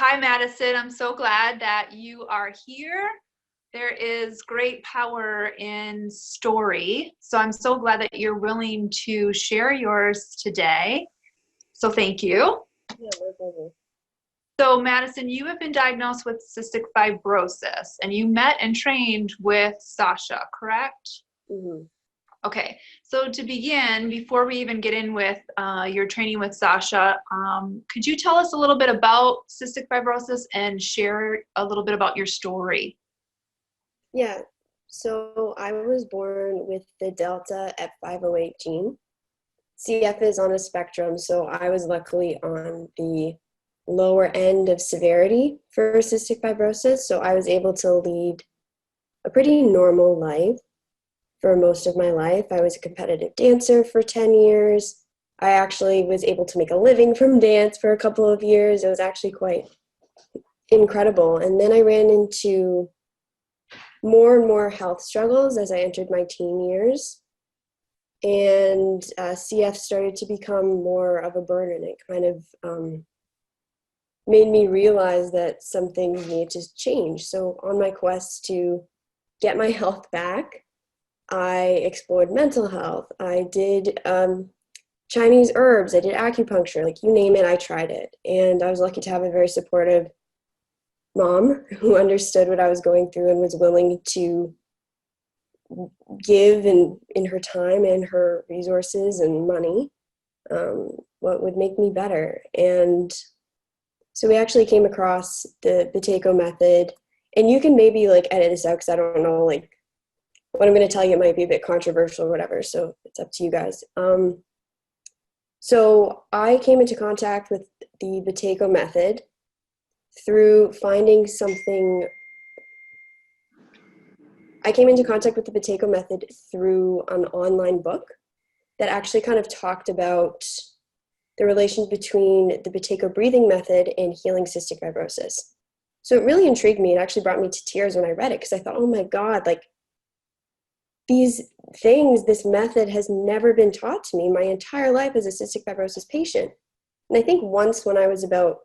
Hi, Madison. I'm so glad that you are here. There is great power in story. So I'm so glad that you're willing to share yours today. So thank you. Yeah, no problem. So Madison, you have been diagnosed with cystic fibrosis and you met and trained with Sasha, correct? Mm-hmm. Okay, so to begin, before we even get in with your training with Sasha, could you tell us a little bit about cystic fibrosis and share a little bit about your story? Yeah, so I was born with the Delta F508 gene. CF is on a spectrum, so I was luckily on the lower end of severity for cystic fibrosis, so I was able to lead a pretty normal life for most of my life. I was a competitive dancer for 10 years. I actually was able to make a living from dance for a couple of years. It was actually quite incredible. And then I ran into more and more health struggles as I entered my teen years. And CF started to become more of a burden. It kind of made me realize that some things needed to change. So on my quest to get my health back, I explored mental health. I did Chinese herbs. I did acupuncture. Like, you name it, I tried it. And I was lucky to have a very supportive mom who understood what I was going through and was willing to give in her time and her resources and money what would make me better. And so we actually came across the Buteyko method. And you can maybe like edit this out because I don't know, like, what I'm going to tell you might be a bit controversial or whatever, so it's up to you guys. So I came into contact with the Buteyko method through finding something. I came into contact with the Buteyko method through an online book that actually kind of talked about the relation between the Buteyko Breathing Method and healing cystic fibrosis. So it really intrigued me. It actually brought me to tears when I read it because I thought, oh my God, like, these things, this method has never been taught to me my entire life as a cystic fibrosis patient. And I think once when I was about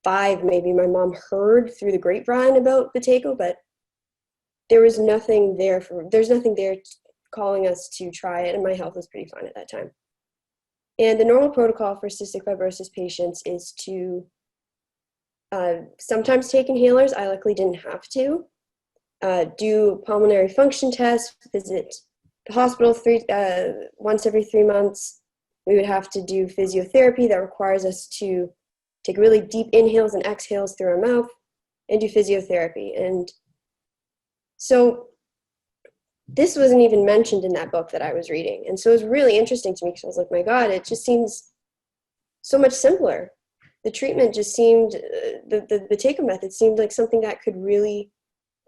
5, maybe, my mom heard through the grapevine about Buteyko, but there's nothing there calling us to try it, and my health was pretty fine at that time. And the normal protocol for cystic fibrosis patients is to sometimes take inhalers. I luckily didn't have to. Do pulmonary function tests, visit the hospital once every 3 months. We would have to do physiotherapy that requires us to take really deep inhales and exhales through our mouth and do physiotherapy. And so this wasn't even mentioned in that book that I was reading. And so it was really interesting to me because I was like, my God, it just seems so much simpler. The treatment just seemed, the Buteyko method seemed like something that could really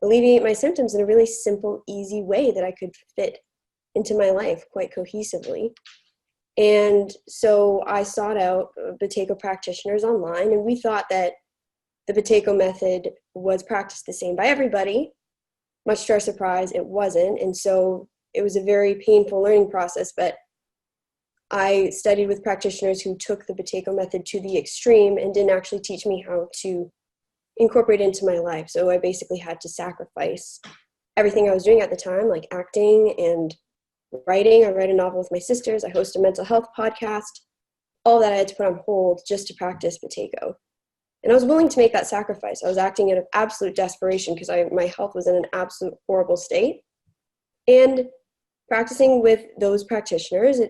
alleviate my symptoms in a really simple, easy way that I could fit into my life quite cohesively. And so I sought out Buteyko practitioners online, and we thought that the Buteyko method was practiced the same by everybody. Much to our surprise, it wasn't. And so it was a very painful learning process, but I studied with practitioners who took the Buteyko method to the extreme and didn't actually teach me how to incorporate into my life. So I basically had to sacrifice everything I was doing at the time, like acting and writing. I write a novel with my sisters. I host a mental health podcast. All that I had to put on hold just to practice Buteyko. And I was willing to make that sacrifice. I was acting out of absolute desperation because my health was in an absolute horrible state. And practicing with those practitioners,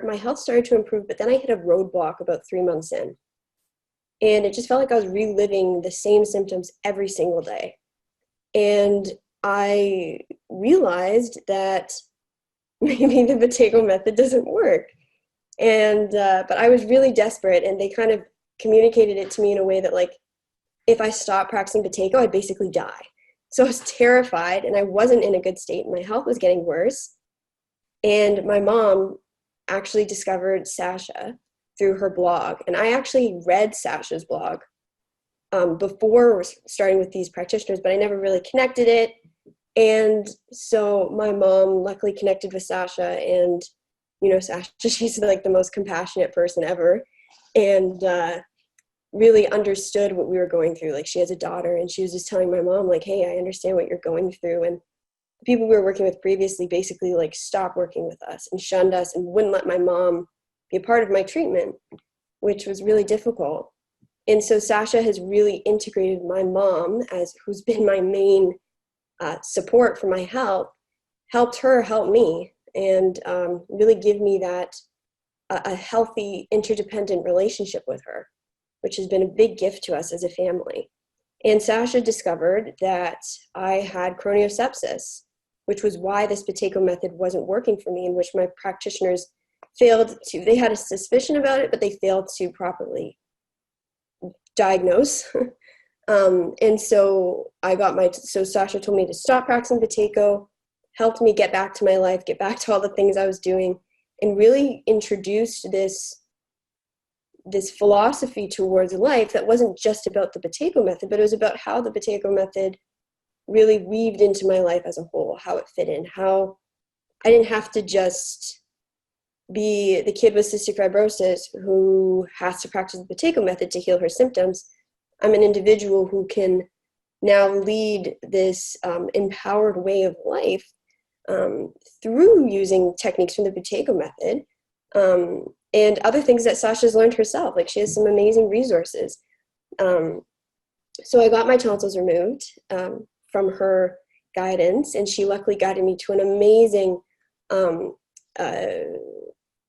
my health started to improve, but then I hit a roadblock about 3 months in. And it just felt like I was reliving the same symptoms every single day. And I realized that maybe the Buteyko method doesn't work. And but I was really desperate, and they kind of communicated it to me in a way that, like, if I stopped practicing Buteyko, I'd basically die. So I was terrified, and I wasn't in a good state. My health was getting worse. And my mom actually discovered Sasha through her blog. And I actually read Sasha's blog before starting with these practitioners, but I never really connected it. And so my mom luckily connected with Sasha, and, you know, Sasha, she's like the most compassionate person ever. And really understood what we were going through. Like, she has a daughter, and she was just telling my mom, like, hey, I understand what you're going through. And the people we were working with previously basically like stopped working with us and shunned us and wouldn't let my mom be a part of my treatment, which was really difficult. And so Sasha has really integrated my mom, as who's been my main support for my health, helped her help me, and really give me that a healthy interdependent relationship with her, which has been a big gift to us as a family. And Sasha discovered that I had chroniocepsis, which was why this Buteyko method wasn't working for me, in which my practitioners failed to, they had a suspicion about it, but they failed to properly diagnose. And so so Sasha told me to stop practicing Buteyko, helped me get back to my life, get back to all the things I was doing, and really introduced this philosophy towards life that wasn't just about the Buteyko method, but it was about how the Buteyko method really weaved into my life as a whole, how it fit in, how I didn't have to just be the kid with cystic fibrosis who has to practice the Buteyko method to heal her symptoms. I'm an individual who can now lead this empowered way of life through using techniques from the Buteyko method and other things that Sasha's learned herself. Like, she has some amazing resources. So I got my tonsils removed from her guidance, and she luckily guided me to an amazing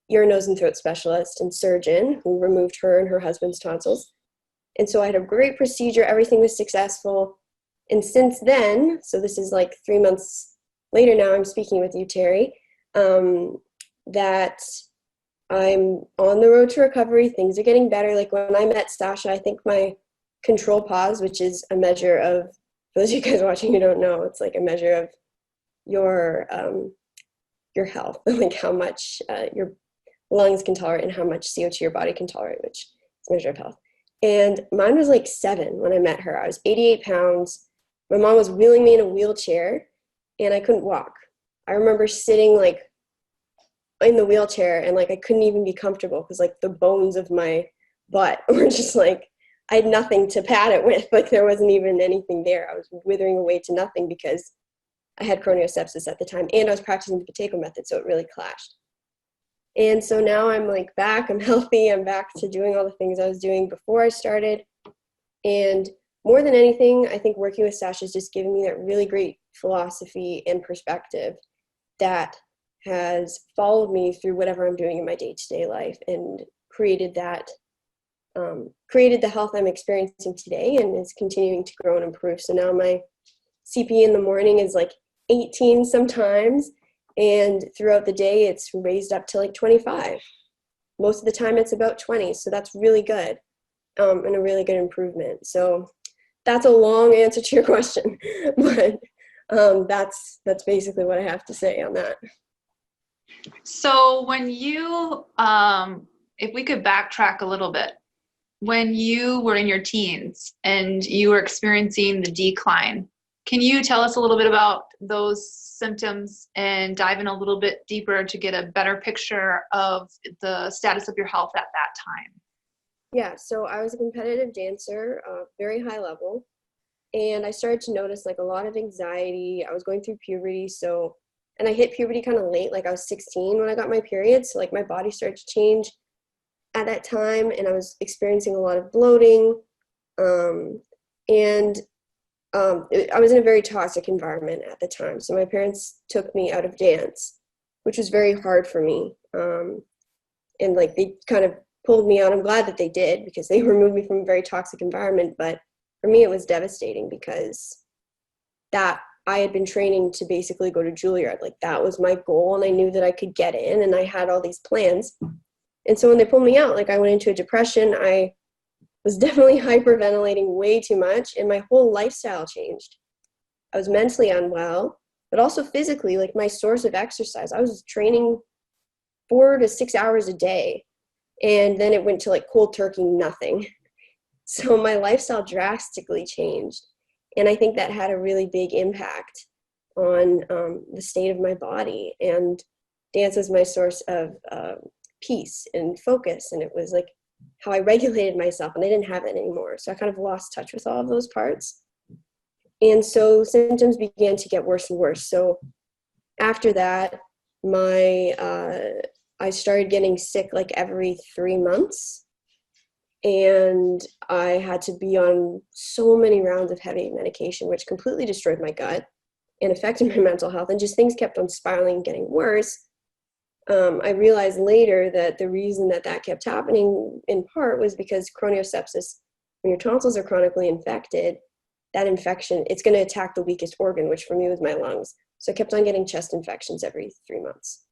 ear, nose, and throat specialist and surgeon who removed her and her husband's tonsils. And so I had a great procedure. Everything was successful. And since then, so this is like 3 months later now, I'm speaking with you, Terry, that I'm on the road to recovery. Things are getting better. Like, when I met Sasha, I think my control pause, which is a measure of, for those of you guys watching who don't know, it's like a measure of your health, like how much your lungs can tolerate and how much CO2 your body can tolerate, which is a measure of health. And mine was like 7 when I met her. I was 88 pounds. My mom was wheeling me in a wheelchair, and I couldn't walk. I remember sitting like in the wheelchair, and like I couldn't even be comfortable because like the bones of my butt were just like, I had nothing to pat it with. Like, there wasn't even anything there. I was withering away to nothing because I had chroniocepsis at the time, and I was practicing the Buteyko method, so it really clashed. And so now I'm like back, I'm healthy, I'm back to doing all the things I was doing before I started. And more than anything, I think working with Sasha has just given me that really great philosophy and perspective that has followed me through whatever I'm doing in my day-to-day life, and created the health I'm experiencing today, and is continuing to grow and improve. So now my CP in the morning is like 18 sometimes, and throughout the day it's raised up to like 25. Most of the time it's about 20, so that's really good, and a really good improvement. So that's a long answer to your question, but that's basically what I have to say on that. So when you, if we could backtrack a little bit, when you were in your teens and you were experiencing the decline, can you tell us a little bit about those symptoms and dive in a little bit deeper to get a better picture of the status of your health at that time? Yeah, so I was a competitive dancer, very high level, and I started to notice like a lot of anxiety. I was going through puberty, and I hit puberty kind of late, like I was 16 when I got my period, so like my body started to change at that time, and I was experiencing a lot of bloating, I was in a very toxic environment at the time. So my parents took me out of dance, which was very hard for me. And like they kind of pulled me out. I'm glad that they did, because they removed me from a very toxic environment. But for me, it was devastating, because that I had been training to basically go to Juilliard. Like, that was my goal, and I knew that I could get in, and I had all these plans. And so when they pulled me out, like I went into a depression. I was definitely hyperventilating way too much, and my whole lifestyle changed. I was mentally unwell, but also physically, like my source of exercise. I was training 4 to 6 hours a day, and then it went to like cold turkey, nothing. So my lifestyle drastically changed, and I think that had a really big impact on the state of my body. And dance was my source of peace and focus, and it was like how I regulated myself, and I didn't have it anymore. So I kind of lost touch with all of those parts. And so symptoms began to get worse and worse. So after that, I started getting sick like every 3 months. And I had to be on so many rounds of heavy medication, which completely destroyed my gut and affected my mental health. And just things kept on spiraling and getting worse. I realized later that the reason that kept happening in part was because chroniocepsis, when your tonsils are chronically infected, that infection, it's going to attack the weakest organ, which for me was my lungs. So I kept on getting chest infections every 3 months.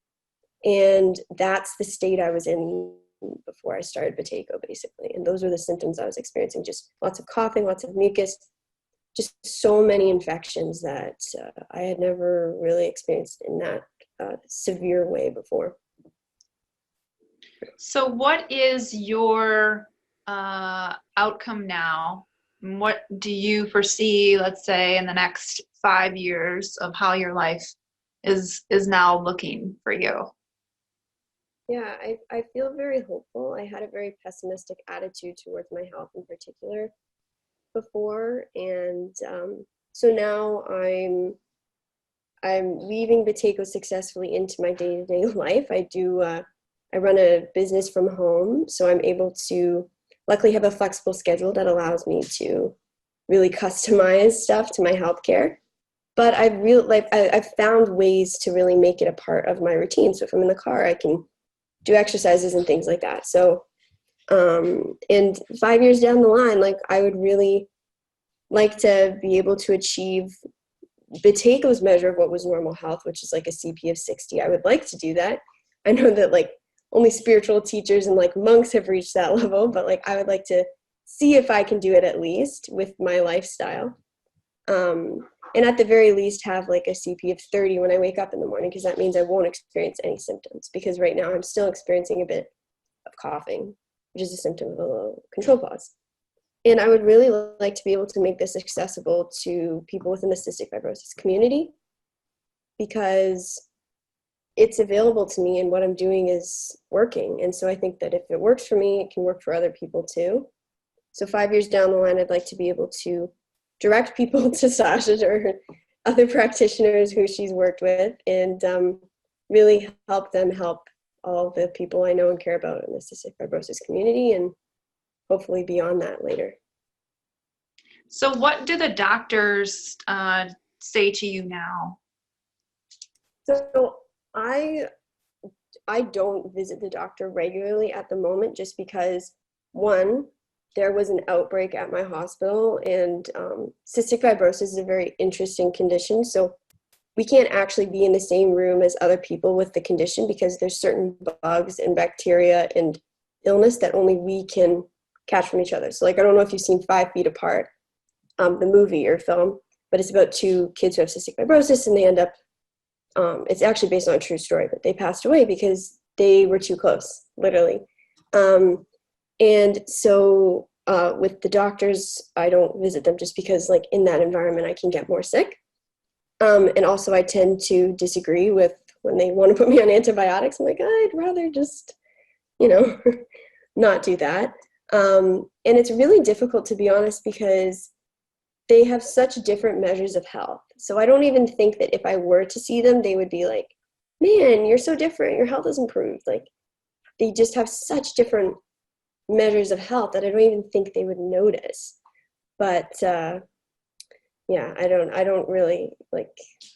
And that's the state I was in before I started Buteyko, basically. And those were the symptoms I was experiencing, just lots of coughing, lots of mucus, just so many infections that I had never really experienced in that severe way before. So what is your outcome now? What do you foresee, let's say, in the next 5 years of how your life is now looking for you? Yeah, I feel very hopeful. I had a very pessimistic attitude towards my health in particular before. And so now I'm weaving Buteyko successfully into my day-to-day life. I run a business from home, so I'm able to luckily have a flexible schedule that allows me to really customize stuff to my healthcare. But I've found ways to really make it a part of my routine. So if I'm in the car, I can do exercises and things like that. So, and 5 years down the line, like I would really like to be able to achieve Buteyko's measure of what was normal health, which is like a CP of 60. I would like to do that. I know that like only spiritual teachers and like monks have reached that level, but like I would like to see if I can do it at least with my lifestyle. And at the very least have like a CP of 30 when I wake up in the morning, because that means I won't experience any symptoms, because right now I'm still experiencing a bit of coughing, which is a symptom of a low control pause. And I would really like to be able to make this accessible to people within the cystic fibrosis community, because it's available to me and what I'm doing is working. And so I think that if it works for me, it can work for other people too. So 5 years down the line, I'd like to be able to direct people to Sasha or other practitioners who she's worked with, and really help them help all the people I know and care about in the cystic fibrosis community, and hopefully beyond that later. So what do the doctors say to you now? So I don't visit the doctor regularly at the moment, just because, one, there was an outbreak at my hospital, and cystic fibrosis is a very interesting condition. So we can't actually be in the same room as other people with the condition, because there's certain bugs and bacteria and illness that only we can catch from each other. So like, I don't know if you've seen 5 Feet Apart, the movie or film, but it's about 2 kids who have cystic fibrosis, and they end up, it's actually based on a true story, but they passed away because they were too close, literally. And so with the doctors, I don't visit them just because like in that environment, I can get more sick. And also I tend to disagree with when they want to put me on antibiotics. I'm like, I'd rather just, not do that. And it's really difficult, to be honest, because they have such different measures of health. So I don't even think that if I were to see them, they would be like, man, you're so different. Your health has improved. Like, they just have such different measures of health that I don't even think they would notice. But yeah, I don't really like,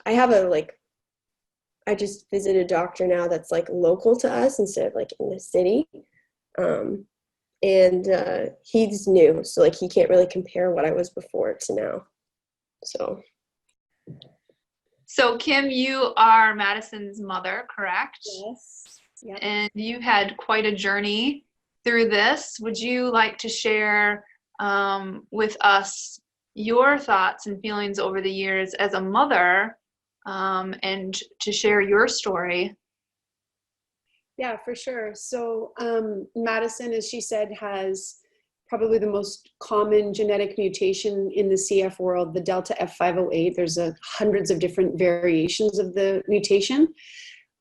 I just visit a doctor now that's like local to us instead of like in the city. And he's new, so like he can't really compare what I was before to now. So Kim, you are Madison's mother, correct? Yes. Yep. And you had quite a journey through this. Would you like to share with us your thoughts and feelings over the years as a mother, and to share your story? Yeah, for sure. So Madison, as she said, has probably the most common genetic mutation in the CF world, the Delta F508. There's hundreds of different variations of the mutation.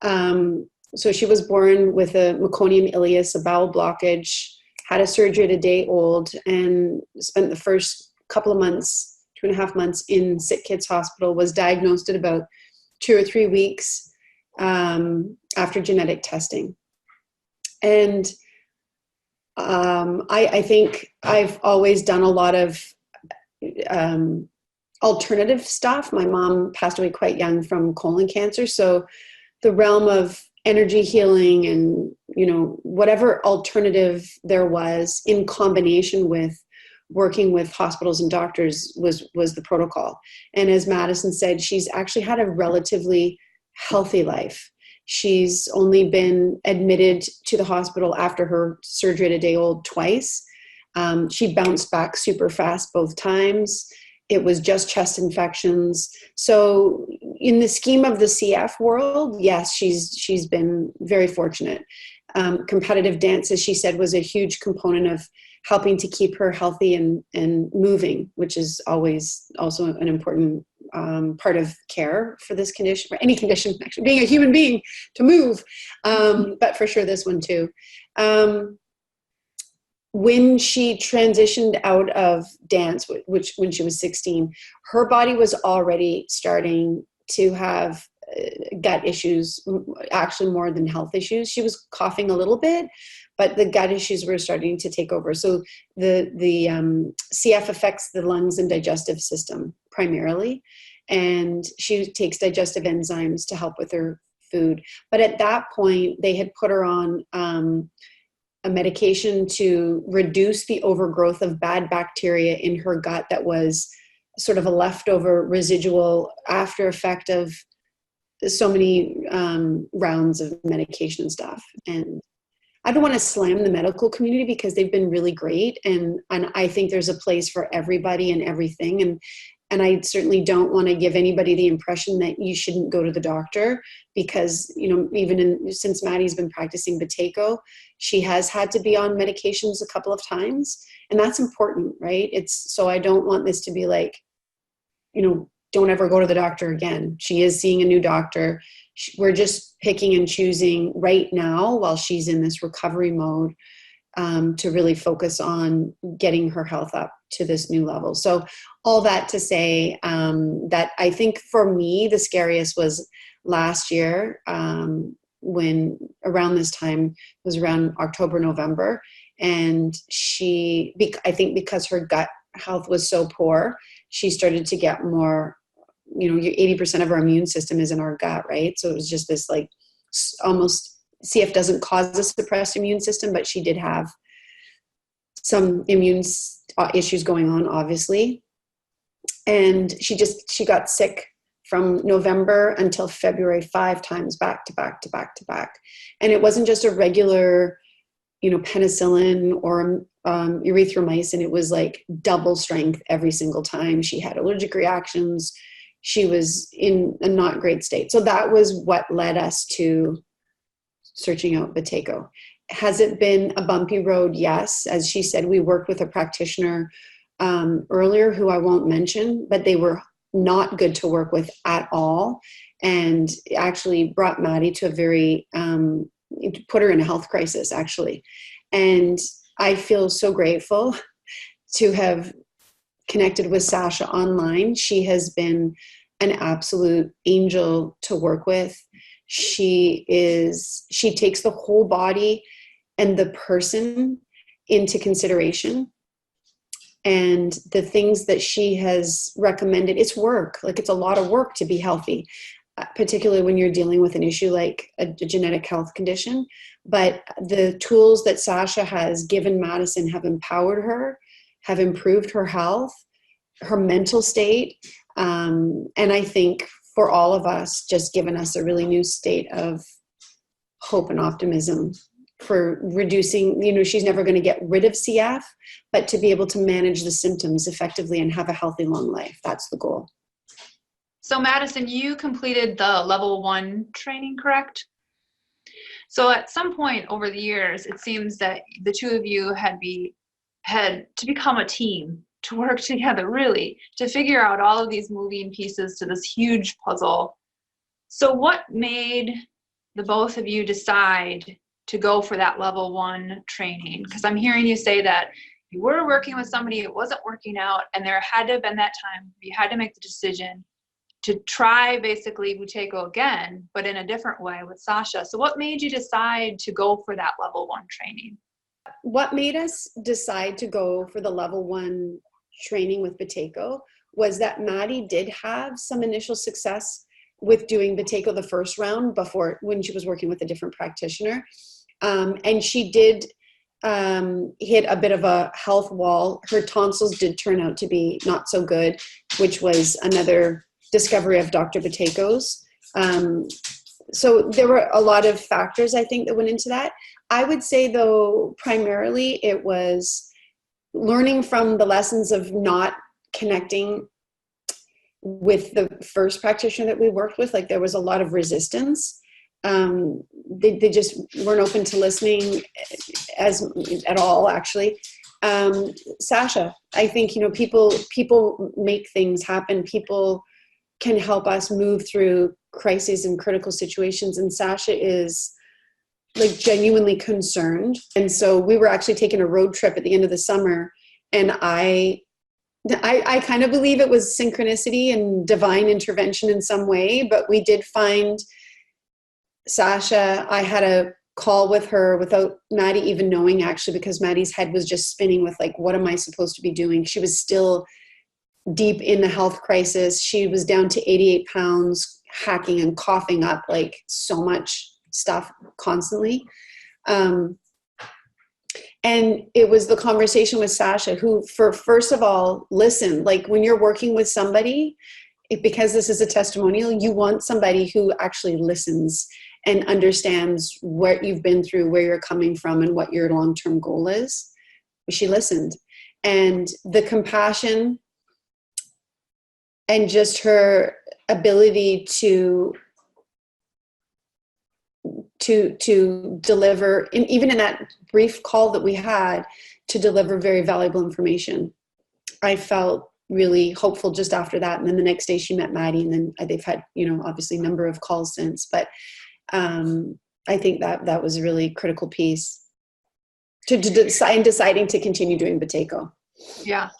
So she was born with a meconium ileus, a bowel blockage, had a surgery at a day old, and spent the first couple of months, 2.5 months in Sick Kids Hospital, was diagnosed at about 2 or 3 weeks after genetic testing. And I think I've always done a lot of alternative stuff. My mom passed away quite young from colon cancer. So the realm of energy healing and, whatever alternative there was in combination with working with hospitals and doctors was the protocol. And as Madison said, she's actually had a relatively healthy life. She's only been admitted to the hospital after her surgery at a day old twice. She bounced back super fast both times. It was just chest infections. So in the scheme of the CF world, yes, she's been very fortunate. Competitive dance, as she said, was a huge component of helping to keep her healthy and moving, which is always also an important part of care for this condition, for any condition, actually being a human being to move, but for sure this one too. When she transitioned out of dance, which when she was 16, her body was already starting to have gut issues, actually more than health issues. She was coughing a little bit, but the gut issues were starting to take over. So the CF affects the lungs and digestive system primarily, and she takes digestive enzymes to help with her food. But at that point, they had put her on a medication to reduce the overgrowth of bad bacteria in her gut that was sort of a leftover residual after effect of so many rounds of medication and stuff. And I don't want to slam the medical community because they've been really great. And I think there's a place for everybody and everything. And I certainly don't want to give anybody the impression that you shouldn't go to the doctor because, even since Maddie's been practicing Buteyko, she has had to be on medications a couple of times. And that's important, right? So I don't want this to be like, don't ever go to the doctor again. She is seeing a new doctor. We're just picking and choosing right now while she's in this recovery mode to really focus on getting her health up to this new level. So all that to say that I think for me, the scariest was last year when around this time, it was around October, November. And I think because her gut health was so poor, she started to get more, 80% of our immune system is in our gut, right? So it was just this like almost, CF doesn't cause a suppressed immune system, but she did have some immune issues going on, obviously. And she got sick from November until February 5 times back to back to back to back. And it wasn't just a regular, penicillin or erythromycin. It was like double strength every single time. She had allergic reactions. She was in a not great state. So that was what led us to searching out Buteyko. Has it been a bumpy road? Yes. As she said, we worked with a practitioner earlier who I won't mention, but they were not good to work with at all, and actually brought Maddie to a very, put her in a health crisis, actually. And I feel so grateful to have connected with Sasha online. She has been an absolute angel to work with. She takes the whole body and the person into consideration. And the things that she has recommended, it's work. Like, it's a lot of work to be healthy, particularly when you're dealing with an issue like a genetic health condition. But the tools that Sasha has given Madison have empowered her, have improved her health, her mental state. And I think for all of us, just given us a really new state of hope and optimism for reducing, she's never going to get rid of CF, but to be able to manage the symptoms effectively and have a healthy, long life. That's the goal. So Madison, you completed the level 1 training, correct? So at some point over the years, it seems that the two of you had to become a team, to work together, really, to figure out all of these moving pieces to this huge puzzle. So what made the both of you decide to go for that level 1 training? Because I'm hearing you say that you were working with somebody, it wasn't working out, and there had to have been that time you had to make the decision to try basically Buteyko again, but in a different way with Sasha. So what made you decide to go for that level 1 training? What made us decide to go for the level 1 training with Buteyko was that Maddie did have some initial success with doing Buteyko the first round before, when she was working with a different practitioner. And she did hit a bit of a health wall. Her tonsils did turn out to be not so good, which was another discovery of Dr. Buteyko's. So there were a lot of factors, I think, that went into that. I would say, though, primarily it was learning from the lessons of not connecting with the first practitioner that we worked with. Like, there was a lot of resistance. They just weren't open to listening at all, actually. Sasha, I think, people make things happen. People can help us move through crises and critical situations. And Sasha is like genuinely concerned. And so we were actually taking a road trip at the end of the summer, and I kind of believe it was synchronicity and divine intervention in some way, but we did find Sasha. I had a call with her without Maddie even knowing, actually, because Maddie's head was just spinning with like, what am I supposed to be doing? She was still deep in the health crisis. She was down to 88 pounds, hacking and coughing up like so much stuff constantly. And it was the conversation with Sasha who, first of all, listen, like when you're working with somebody, because this is a testimonial, you want somebody who actually listens and understands what you've been through, where you're coming from, and what your long-term goal is. She listened. And the compassion and just her ability to deliver, even in that brief call that we had, to deliver very valuable information. I felt really hopeful just after that. And then the next day she met Maddie, and then they've had, obviously a number of calls since. But I think that was a really critical piece to deciding to continue doing Buteyko. Yeah.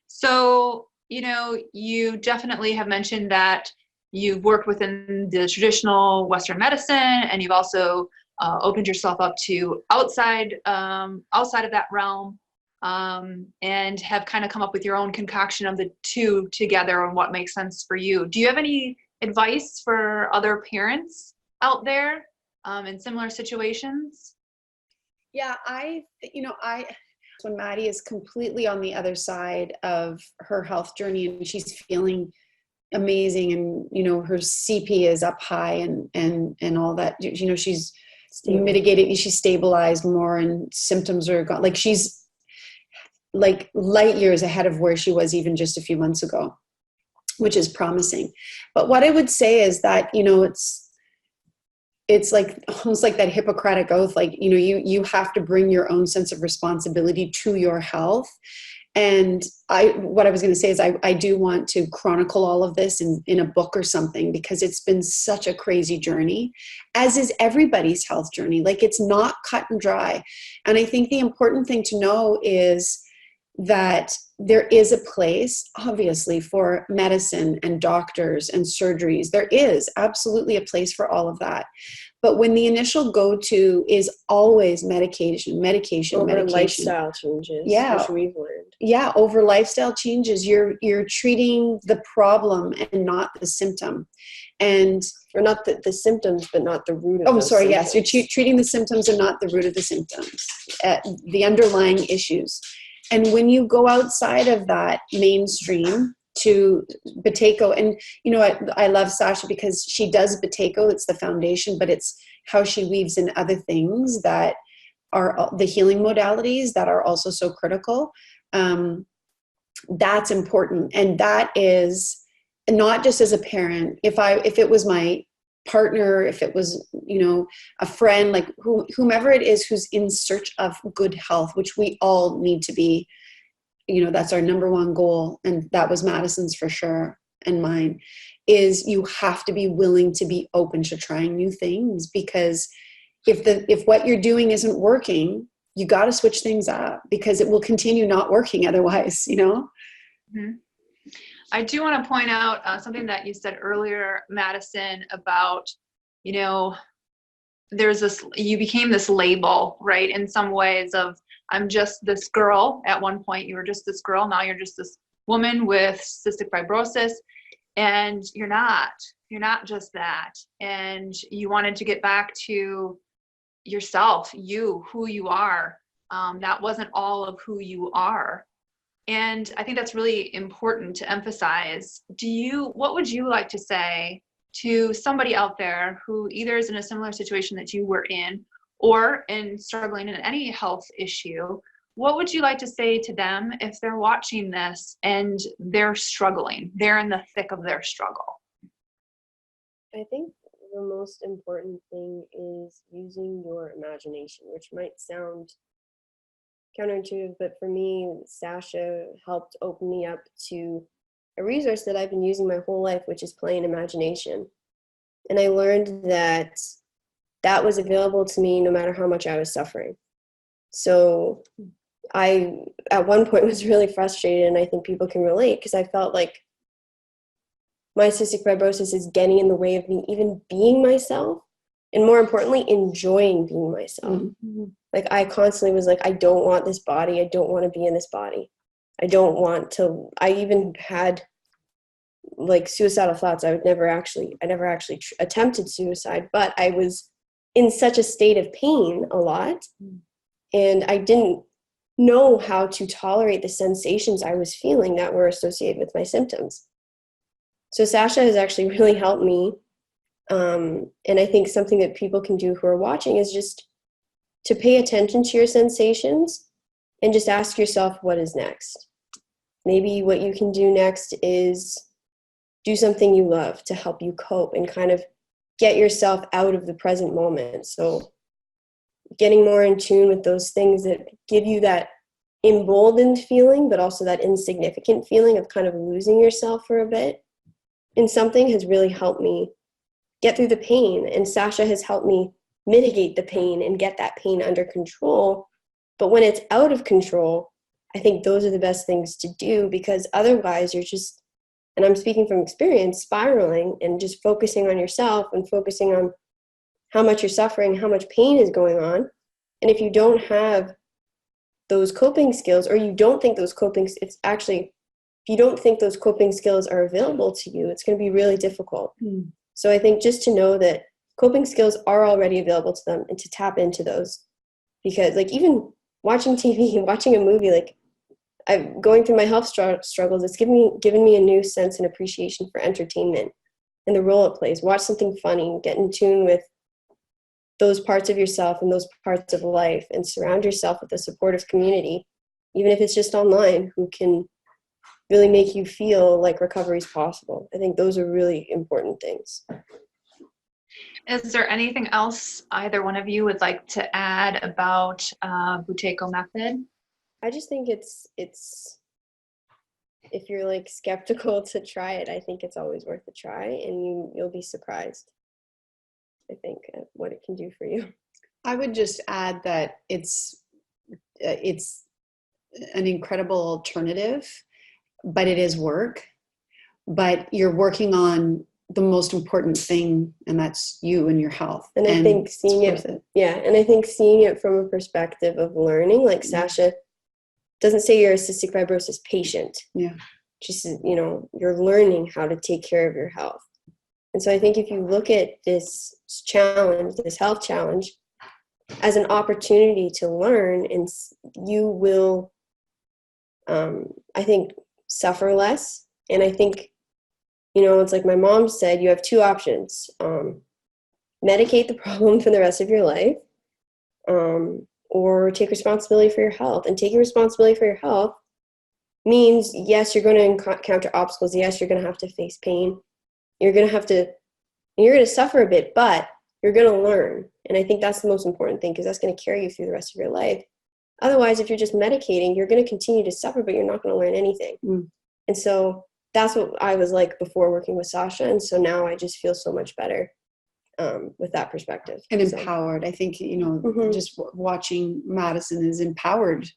So, you definitely have mentioned that you've worked within the traditional Western medicine, and you've also opened yourself up to outside of that realm, and have kind of come up with your own concoction of the two together and what makes sense for you. Do you have any advice for other parents out there in similar situations? Yeah, when Maddie is completely on the other side of her health journey and she's feeling amazing, and her CP is up high and all that, she's mitigated, she's stabilized more, and symptoms are gone. Like, she's like light years ahead of where she was even just a few months ago, which is promising. But what I would say is that, it's like almost like that Hippocratic oath, like, you have to bring your own sense of responsibility to your health. And what I was going to say is I do want to chronicle all of this in a book or something, because it's been such a crazy journey, as is everybody's health journey. Like, it's not cut and dry. And I think the important thing to know is that there is a place, obviously, for medicine and doctors and surgeries. There is absolutely a place for all of that. But when the initial go-to is always medication. Over lifestyle changes, yeah, which we've learned. Yeah, over lifestyle changes, you're treating the problem and not the symptom. Or not the symptoms, but not the root of those symptoms. Yes, you're treating the symptoms and not the root of the symptoms, the underlying issues. And when you go outside of that mainstream to Buteyko, and I love Sasha because she does Buteyko, it's the foundation, but it's how she weaves in other things that are the healing modalities that are also so critical. That's important. And that is not just as a parent. If it was my partner, if it was, a friend, like whomever it is who's in search of good health, which we all need to be, that's our number one goal. And that was Madison's for sure. And mine is, you have to be willing to be open to trying new things, because if what you're doing isn't working, you got to switch things up, because it will continue not working otherwise, you know? Mm-hmm. I do want to point out something that you said earlier, Madison, about, you know, there's this, you became this label, right? In some ways of, I'm just this girl. At one point you were just this girl. Now you're just this woman with cystic fibrosis, and you're not just that. And you wanted to get back to yourself, who you are. That wasn't all of who you are. And I think that's really important to emphasize. What would you like to say to somebody out there who either is in a similar situation that you were in, or in struggling in any health issue? What would you like to say to them if they're watching this and they're struggling, they're in the thick of their struggle? I think the most important thing is using your imagination, which might sound counterintuitive, but for me, Sasha helped open me up to a resource that I've been using my whole life, which is playing imagination. And I learned that that was available to me no matter how much I was suffering. So I, at one point, was really frustrated, and I think people can relate, because I felt like my cystic fibrosis is getting in the way of me even being myself, and more importantly, enjoying being myself. Mm-hmm. Like, I constantly was like, I don't want this body. I don't want to be in this body. I don't want to. I even had like suicidal thoughts. I never actually attempted suicide, but I was in such a state of pain a lot, and I didn't know how to tolerate the sensations I was feeling that were associated with my symptoms. So Sasha has actually really helped me. And I think something that people can do who are watching is just to pay attention to your sensations and just ask yourself, what is next? Maybe what you can do next is do something you love to help you cope and kind of get yourself out of the present moment. So getting more in tune with those things that give you that emboldened feeling, but also that insignificant feeling of kind of losing yourself for a bit in something has really helped me get through the pain. And Sasha has helped me mitigate the pain and get that pain under control. But when it's out of control, I think those are the best things to do, because otherwise you're just, and I'm speaking from experience, spiraling and just focusing on yourself and focusing on how much you're suffering, how much pain is going on. And if you don't have those coping skills, or you don't think those if you don't think those coping skills are available to you, it's going to be really difficult. So I think just to know that coping skills are already available to them, and to tap into those, because like even watching TV, watching a movie, like I'm going through my health struggles, it's given me a new sense and appreciation for entertainment and the role it plays. Watch something funny, get in tune with those parts of yourself and those parts of life, and surround yourself with a supportive community, even if it's just online, who can really make you feel like recovery is possible. I think those are really important things. Is there anything else either one of you would like to add about Buteyko Method? I just think it's if you're like skeptical to try it, I think it's always worth a try, and you'll be surprised, I think, at what it can do for you. I would just add that it's an incredible alternative, but it is work. But you're working on the most important thing, and that's you and your health. And I think seeing it, and I think seeing it from a perspective of learning, like Sasha doesn't say you're a cystic fibrosis patient. Yeah. Just, you're learning how to take care of your health. And so I think if you look at this challenge, this health challenge, as an opportunity to learn, and you will, I think, suffer less. And I think, it's like my mom said, you have two options: medicate the problem for the rest of your life, or take responsibility for your health. And taking responsibility for your health means, yes, you're going to encounter obstacles. Yes, you're going to have to face pain. You're going to suffer a bit, but you're going to learn. And I think that's the most important thing, because that's going to carry you through the rest of your life. Otherwise, if you're just medicating, you're going to continue to suffer, but you're not going to learn anything. And so that's what I was like before working with Sasha. And so now I just feel so much better. with that perspective. And So, empowered. I think, Mhm. just watching Madison is empowered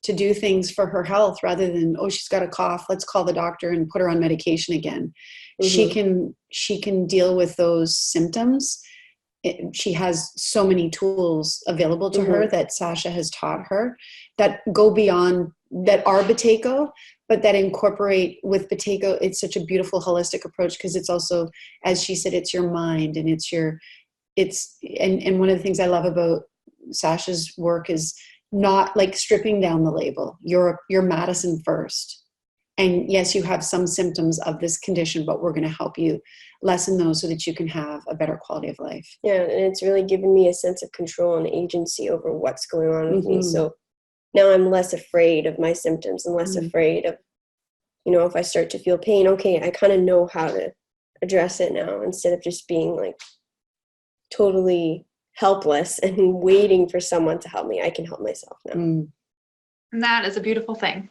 to do things for her health rather than, oh, she's got a cough, let's call the doctor and put her on medication again. She can deal with those symptoms. She has so many tools available to her that Sasha has taught her that go beyond, that are Buteyko, but that incorporate with Buteyko. It's such a beautiful holistic approach because it's also, as she said, it's your mind and and one of the things I love about Sasha's work is not like stripping down the label. You're Madison first. And yes, you have some symptoms of this condition, but we're going to help you lessen those so that you can have a better quality of life. Yeah, and it's really given me a sense of control and agency over what's going on with me. So now I'm less afraid of my symptoms and less afraid of, if I start to feel pain, okay, I kind of know how to address it now instead of just being like totally helpless and waiting for someone to help me. I can help myself now. And that is a beautiful thing.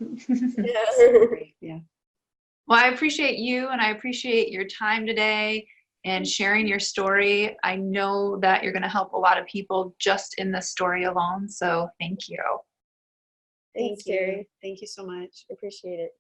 Yeah. Well, I appreciate you and I appreciate your time today and sharing your story. I know that you're going to help a lot of people just in this story alone. So thank you. Thanks, Carrie. Thank you so much. I appreciate it.